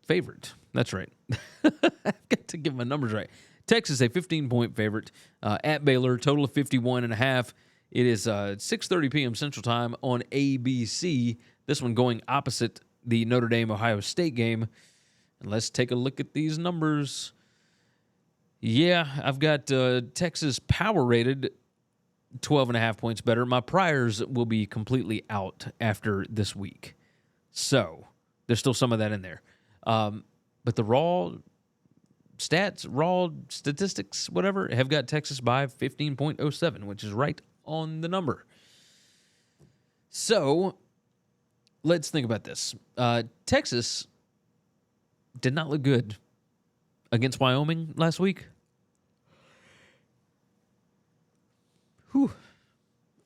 favorite. That's right. I've got to get my numbers right. Texas, a 15-point favorite at Baylor, total of 51.5. It is 6:30 p.m. Central Time on ABC. This one going opposite the Notre Dame-Ohio State game. And let's take a look at these numbers. Yeah, I've got Texas power rated 12.5 points better. My priors will be completely out after this week. So there's still some of that in there. But the raw stats, raw statistics, whatever, have got Texas by 15.07, which is right on the number. So let's think about this. Texas did not look good against Wyoming last week. Whew.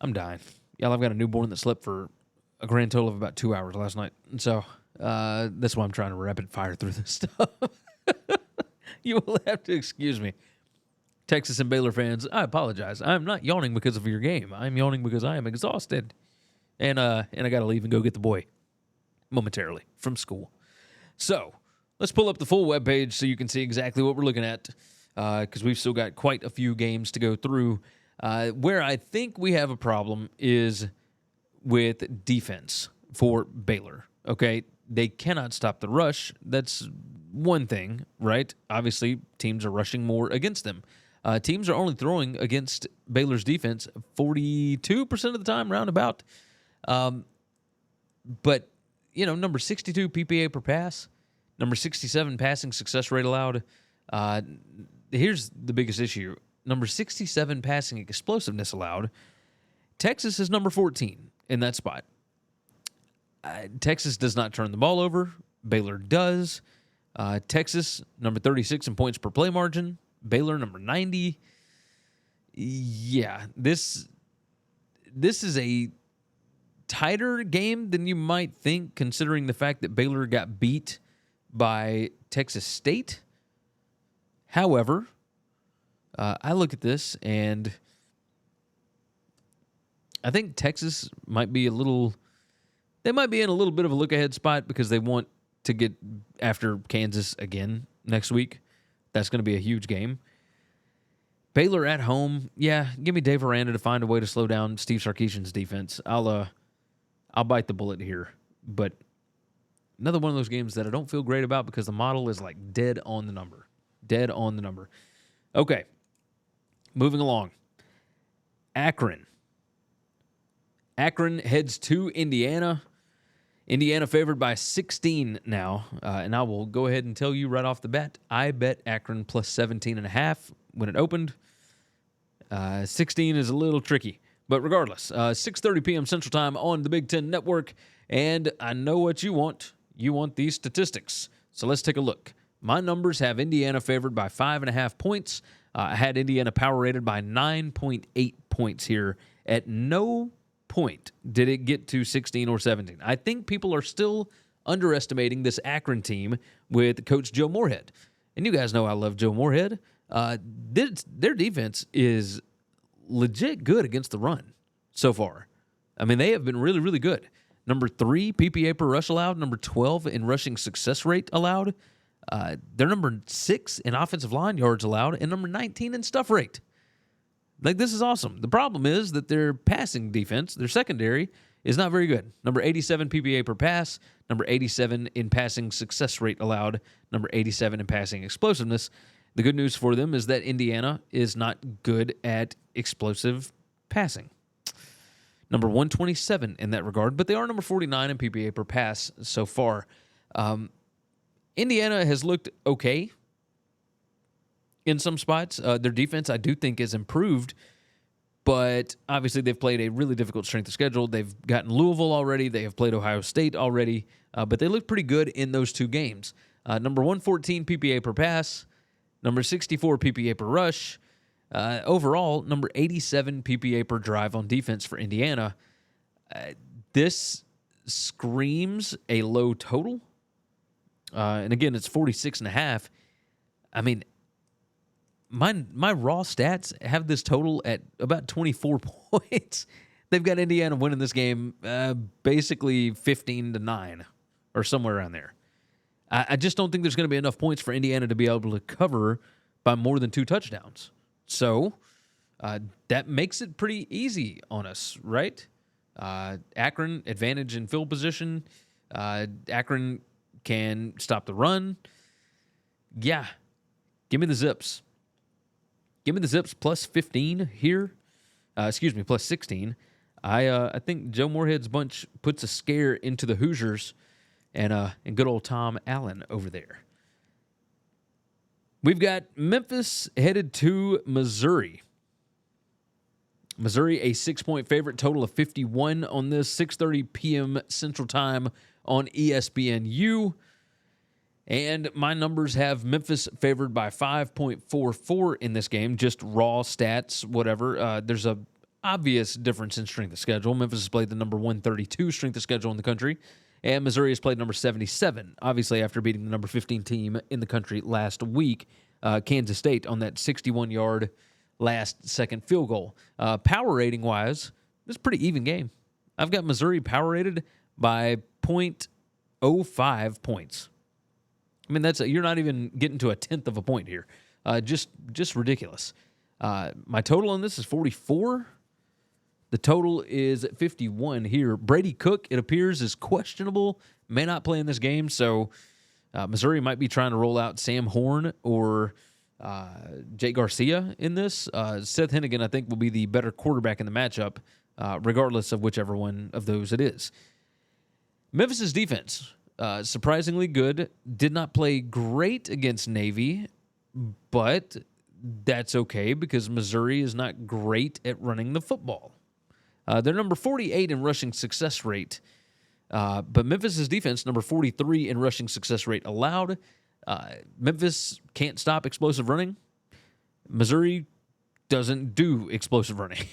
I'm dying. Y'all, I've got a newborn that slept for a grand total of about 2 hours last night. And so that's why I'm trying to rapid fire through this stuff. You will have to excuse me. Texas and Baylor fans, I apologize. I'm not yawning because of your game. I'm yawning because I am exhausted. And I got to leave and go get the boy momentarily from school. So let's pull up the full webpage so you can see exactly what we're looking at, because we've still got quite a few games to go through. Where I think we have a problem is with defense for Baylor. Okay, they cannot stop the rush. That's one thing, right? Obviously, teams are rushing more against them. Teams are only throwing against Baylor's defense 42% of the time, roundabout. But, you know, number 62 PPA per pass, number 67 passing success rate allowed. Here's the biggest issue. Number 67 passing explosiveness allowed. Texas is number 14 in that spot. Texas does not turn the ball over. Baylor does. Texas, number 36 in points per play margin. Baylor, number 90. Yeah, this is a tighter game than you might think, considering the fact that Baylor got beat by Texas State. However, I look at this, and I think Texas might be in a little bit of a look-ahead spot because they want to get after Kansas again next week. That's going to be a huge game. Baylor at home, yeah, give me Dave Aranda to find a way to slow down Steve Sarkisian's defense. I'll bite the bullet here. But another one of those games that I don't feel great about because the model is like dead on the number. Dead on the number. Okay, moving along. Akron heads to Indiana. Indiana favored by 16 now, and I will go ahead and tell you right off the bat, I bet Akron plus 17.5 when it opened. 16 is a little tricky, but regardless, 6:30 p.m. Central Time on the Big Ten Network, and I know what you want. You want these statistics, so let's take a look. My numbers have Indiana favored by 5.5 points. I had Indiana power rated by 9.8 points here. At no point did it get to 16 or 17. I think people are still underestimating this Akron team with Coach Joe Moorhead. And you guys know I love Joe Moorhead. Their defense is legit good against the run so far. I mean, they have been really, really good. Number 3 PPA per rush allowed, number 12 in rushing success rate allowed. They're number 6 in offensive line yards allowed, and number 19 in stuff rate. Like, this is awesome. The problem is that their passing defense, their secondary, is not very good. Number 87 PPA per pass, number 87 in passing success rate allowed, number 87 in passing explosiveness. The good news for them is that Indiana is not good at explosive passing. Number 127 in that regard, but they are number 49 in PPA per pass so far. Indiana has looked okay in some spots. Their defense, I do think, is improved, but obviously they've played a really difficult strength of schedule. They've gotten Louisville already. They have played Ohio State already. but they looked pretty good in those two games. Number 114 PPA per pass, number 64 PPA per rush. Overall, number 87 PPA per drive on defense for Indiana. This screams a low total. And again, it's 46.5. I mean, my raw stats have this total at about 24 points. They've got Indiana winning this game basically 15-9 or somewhere around there. I just don't think there's going to be enough points for Indiana to be able to cover by more than 2 touchdowns. So that makes it pretty easy on us, right? Akron, advantage in field position. Akron can stop the run. Yeah, give me the Zips. Give me the Zips plus 15 here. Plus 16. I think Joe Moorhead's bunch puts a scare into the Hoosiers and good old Tom Allen over there. We've got Memphis headed to Missouri. Missouri, a 6-point favorite, total of 51 on this, 6:30 p.m. Central Time on ESPNU. And my numbers have Memphis favored by 5.44 in this game, just raw stats, whatever. There's a obvious difference in strength of schedule. Memphis has played the number 132 strength of schedule in the country, and Missouri has played number 77, obviously after beating the number 15 team in the country last week, Kansas State, on that 61-yard last-second field goal. Power rating-wise, this is a pretty even game. I've got Missouri power rated by 0.05 points. I mean, you're not even getting to a tenth of a point here. Just ridiculous. My total on this is 44. The total is 51 here. Brady Cook, it appears, is questionable. May not play in this game, so Missouri might be trying to roll out Sam Horn or Jake Garcia in this. Seth Hennigan, I think, will be the better quarterback in the matchup, regardless of whichever one of those it is. Memphis' defense, surprisingly good. Did not play great against Navy, but that's okay because Missouri is not great at running the football. They're number 48 in rushing success rate, but Memphis' defense, number 43 in rushing success rate allowed. Memphis can't stop explosive running. Missouri doesn't do explosive running.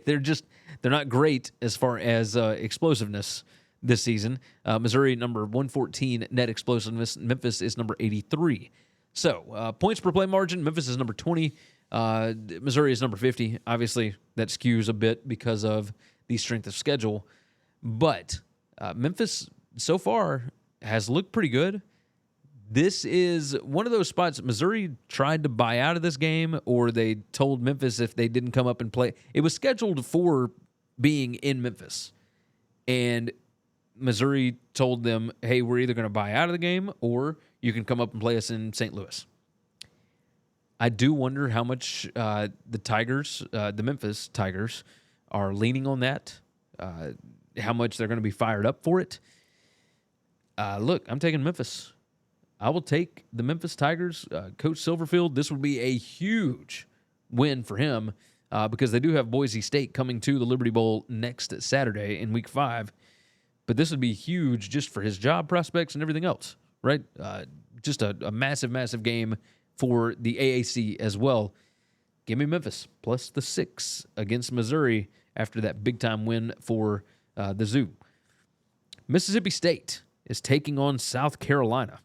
They're not great as far as explosiveness this season. Missouri, number 114 net explosiveness. Memphis is number 83. So, points per play margin, Memphis is number 20. Missouri is number 50. Obviously, that skews a bit because of the strength of schedule. But Memphis, so far, has looked pretty good. This is one of those spots that Missouri tried to buy out of this game, or they told Memphis if they didn't come up and play. It was scheduled for being in Memphis. And Missouri told them, hey, we're either going to buy out of the game or you can come up and play us in St. Louis. I do wonder how much the Memphis Tigers, are leaning on that, how much they're going to be fired up for it. Look, I'm taking Memphis. I will take the Memphis Tigers. Coach Silverfield, this would be a huge win for him because they do have Boise State coming to the Liberty Bowl next Saturday in Week 5. But this would be huge just for his job prospects and everything else, right? Just a massive, massive game for the AAC as well. Give me Memphis plus the 6 against Missouri after that big-time win for the Zoo. Mississippi State is taking on South Carolina.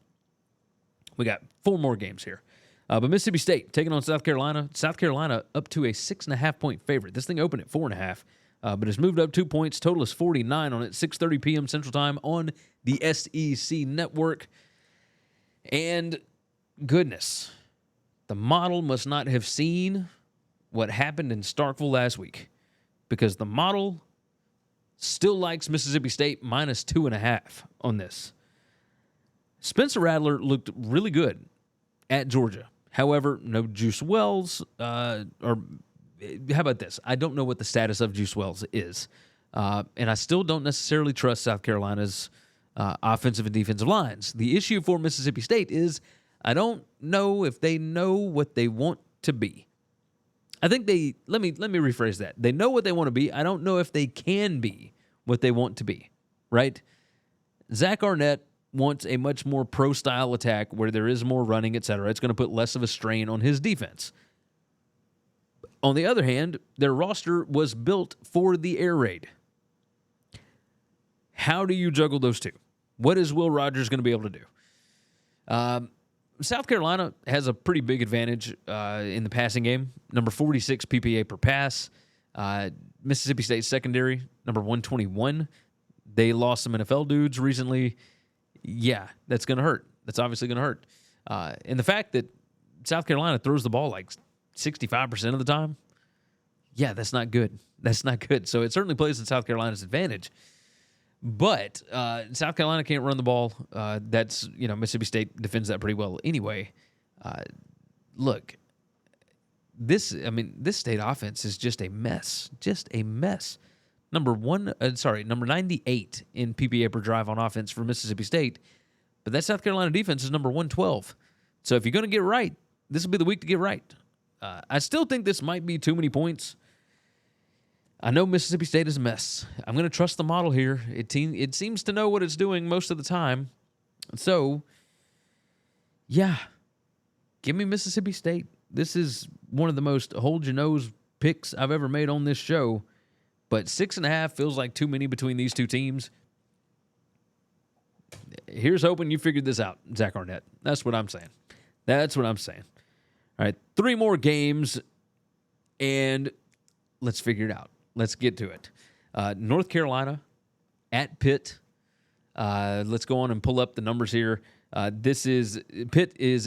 We got 4 more games here. But Mississippi State taking on South Carolina. South Carolina up to a 6.5-point favorite. This thing opened at 4.5. But it's moved up 2 points. Total is 49 on it. 6:30 p.m. Central Time on the SEC Network. And goodness, the model must not have seen what happened in Starkville last week, because the model still likes Mississippi State minus 2.5 on this. Spencer Rattler looked really good at Georgia. However, no Juice Wells, or how about this? I don't know what the status of Juice Wells is. And I still don't necessarily trust South Carolina's offensive and defensive lines. The issue for Mississippi State is I don't know if they know what they want to be. I think let me rephrase that. They know what they want to be. I don't know if they can be what they want to be, right? Zach Arnett wants a much more pro-style attack where there is more running, etc. It's going to put less of a strain on his defense. On the other hand, their roster was built for the air raid. How do you juggle those two? What is Will Rogers going to be able to do? South Carolina has a pretty big advantage in the passing game. Number 46 PPA per pass. Mississippi State secondary, number 121. They lost some NFL dudes recently. Yeah, that's going to hurt. That's obviously going to hurt. And the fact that South Carolina throws the ball like 65% of the time, yeah, that's not good. That's not good. So it certainly plays in South Carolina's advantage. But South Carolina can't run the ball. That's, Mississippi State defends that pretty well anyway. Look, this state offense is just a mess. Just a mess. Number 98 in PPA per drive on offense for Mississippi State. But that South Carolina defense is number 112. So if you're going to get right, this will be the week to get right. I still think this might be too many points. I know Mississippi State is a mess. I'm going to trust the model here. It seems to know what it's doing most of the time. So, yeah, give me Mississippi State. This is one of the most hold-your-nose picks I've ever made on this show. But 6.5 feels like too many between these two teams. Here's hoping you figured this out, Zach Arnett. That's what I'm saying. That's what I'm saying. All right, 3 more games, and let's figure it out. Let's get to it. North Carolina at Pitt. Let's go on and pull up the numbers here. Pitt is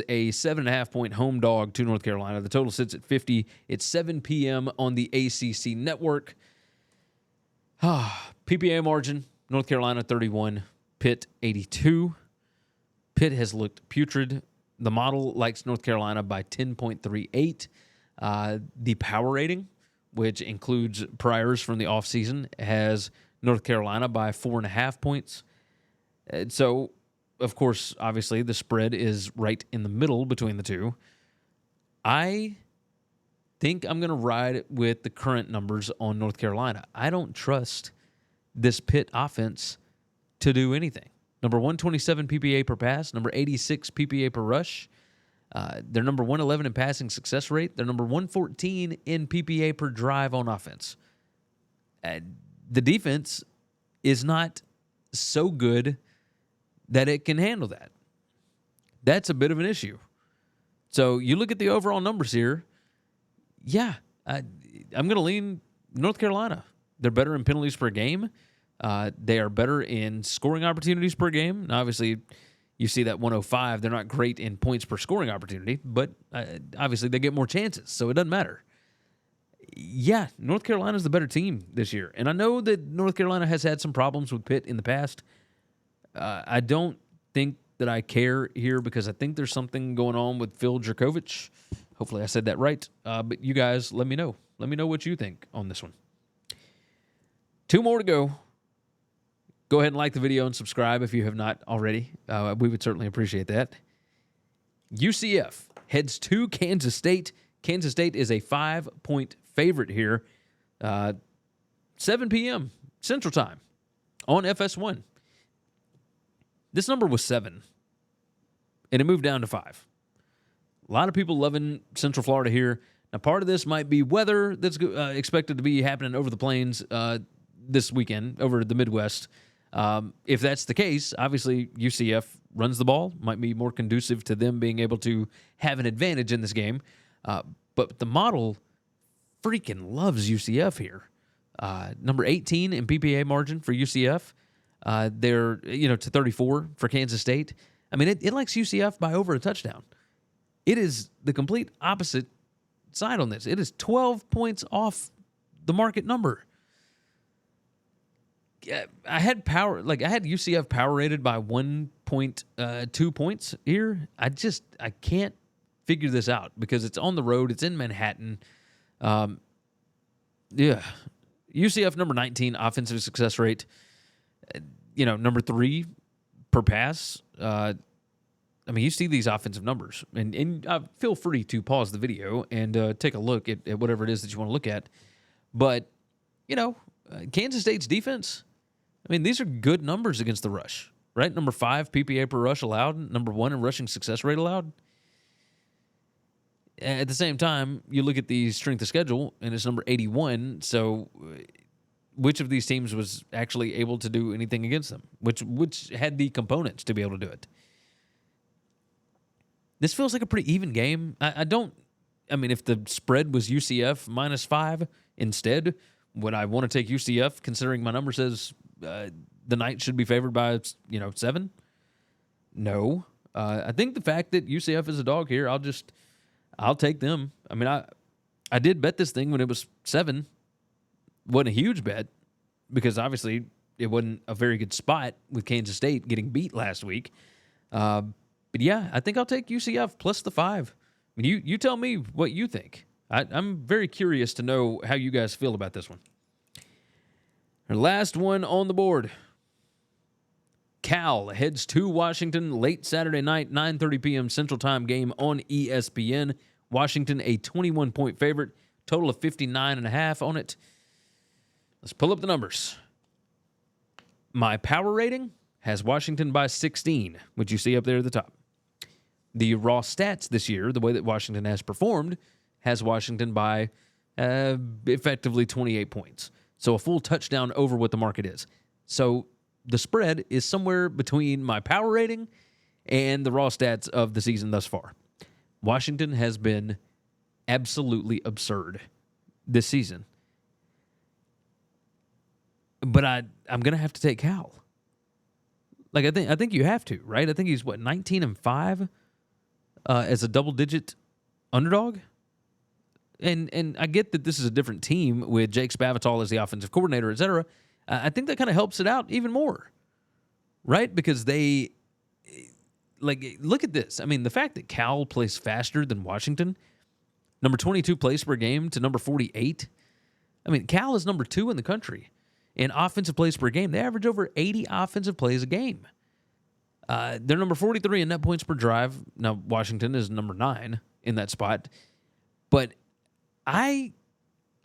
a 7.5-point home dog to North Carolina. The total sits at 50. It's 7 p.m. on the ACC network. PPA margin, North Carolina 31, Pitt 82. Pitt has looked putrid. The model likes North Carolina by 10.38. The power rating, which includes priors from the offseason, has North Carolina by 4.5 points. So, of course, obviously, the spread is right in the middle between the two. I think I'm going to ride with the current numbers on North Carolina. I don't trust this Pitt offense to do anything. Number 127 PPA per pass, number 86 PPA per rush. They're number 111 in passing success rate. They're number 114 in PPA per drive on offense. The defense is not so good that it can handle that. That's a bit of an issue. So you look at the overall numbers here. Yeah, I'm going to lean North Carolina. They're better in penalties per game. They are better in scoring opportunities per game. Now, obviously, you see that 105. They're not great in points per scoring opportunity, but obviously they get more chances, so it doesn't matter. Yeah, North Carolina's the better team this year. And I know that North Carolina has had some problems with Pitt in the past. I don't think that I care here because I think there's something going on with Phil Dracovic. Hopefully I said that right. But you guys, let me know. Let me know what you think on this one. 2 more to go. Go ahead and like the video and subscribe if you have not already. We would certainly appreciate that. UCF heads to Kansas State. Kansas State is a 5-point favorite here. 7 p.m. Central Time on FS1. This number was 7, and it moved down to 5. A lot of people loving Central Florida here. Now, part of this might be weather that's expected to be happening over the plains this weekend, over the Midwest. If that's the case, obviously UCF runs the ball, might be more conducive to them being able to have an advantage in this game. But the model freaking loves UCF here. Number 18 in PPA margin for UCF. They're, to 34 for Kansas State. I mean, it likes UCF by over a touchdown. It is the complete opposite side on this. It is 12 points off the market number. I had UCF power rated by 1.2 points here. I can't figure this out because it's on the road. It's in Manhattan. UCF number 19 offensive success rate. Number 3 per pass. You see these offensive numbers, and feel free to pause the video and take a look at whatever it is that you want to look at. But, Kansas State's defense, these are good numbers against the rush. right? Number 5 PPA per rush allowed, number 1 in rushing success rate allowed. At the same time, you look at the strength of schedule, and it's number 81. So, which of these teams was actually able to do anything against them? Which had the components to be able to do it? This feels like a pretty even game. I mean, if the spread was UCF -5 instead, would I want to take UCF considering my number says the Knights should be favored by 7? No. I think the fact that UCF is a dog here, I'll take them. I mean, I did bet this thing when it was 7. Wasn't a huge bet because obviously it wasn't a very good spot with Kansas State getting beat last week. But yeah, I think I'll take UCF plus the 5. I mean, you tell me what you think. I'm very curious to know how you guys feel about this one. Our last one on the board. Cal heads to Washington late Saturday night, 9:30 p.m. Central Time game on ESPN. Washington, a 21-point favorite, total of 59.5 on it. Let's pull up the numbers. My power rating has Washington by 16, which you see up there at the top. The raw stats this year, the way that Washington has performed, has Washington by effectively 28 points. So a full touchdown over what the market is. So the spread is somewhere between my power rating and the raw stats of the season thus far. Washington has been absolutely absurd this season. But I'm going to have to take Cal. Like, I think you have to, right? I think he's, 19-5 as a double-digit underdog? And I get that this is a different team with Jake Spavital as the offensive coordinator, et cetera. I think that kind of helps it out even more, right? Because they, look at this. I mean, the fact that Cal plays faster than Washington, number 22 plays per game to number 48. I mean, Cal is number 2 in the country in offensive plays per game. They average over 80 offensive plays a game. They're number 43 in net points per drive. Now, Washington is number 9 in that spot. But I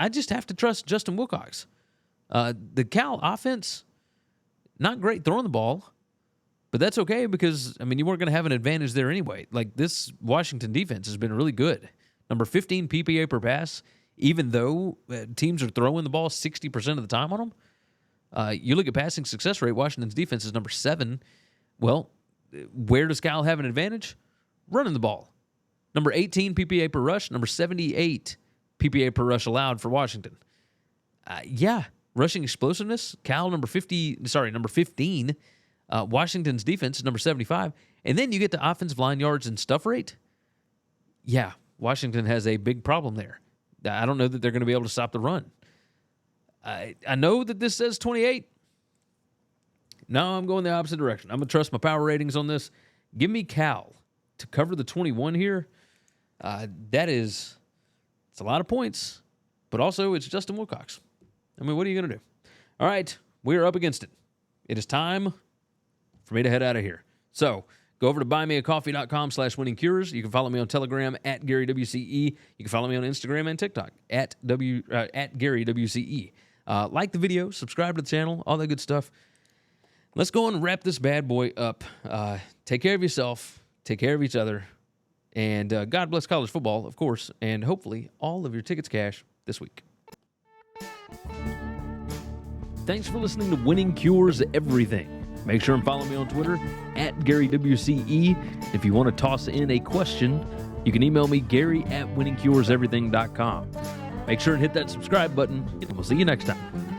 just have to trust Justin Wilcox. The Cal offense, not great throwing the ball, but that's okay because, I mean, you weren't going to have an advantage there anyway. Like, this Washington defense has been really good. Number 15 PPA per pass, even though teams are throwing the ball 60% of the time on them. You look at passing success rate, Washington's defense is number 7. Well, where does Cal have an advantage? Running the ball. Number 18 PPA per rush, number 78 PPA per rush allowed for Washington. Rushing explosiveness, Cal number 15. Washington's defense is number 75. And then you get to offensive line yards and stuff rate. Yeah, Washington has a big problem there. I don't know that they're going to be able to stop the run. I know that this says 28. No, I'm going the opposite direction. I'm going to trust my power ratings on this. Give me Cal to cover the 21 here. It's a lot of points, but also it's Justin Wilcox. I mean, what are you going to do? All right, we're up against it. It is time for me to head out of here. So go over to buymeacoffee.com/winningcures. You can follow me on Telegram at GaryWCE. You can follow me on Instagram and TikTok at GaryWCE. Like the video, subscribe to the channel, all that good stuff. Let's go and wrap this bad boy up. Take care of yourself. Take care of each other. And God bless college football, of course, and hopefully all of your tickets cash this week. Thanks for listening to Winning Cures Everything. Make sure and follow me on Twitter at GaryWCE. If you want to toss in a question, you can email me, Gary@winningcureseverything.com. Make sure and hit that subscribe button, and we'll see you next time.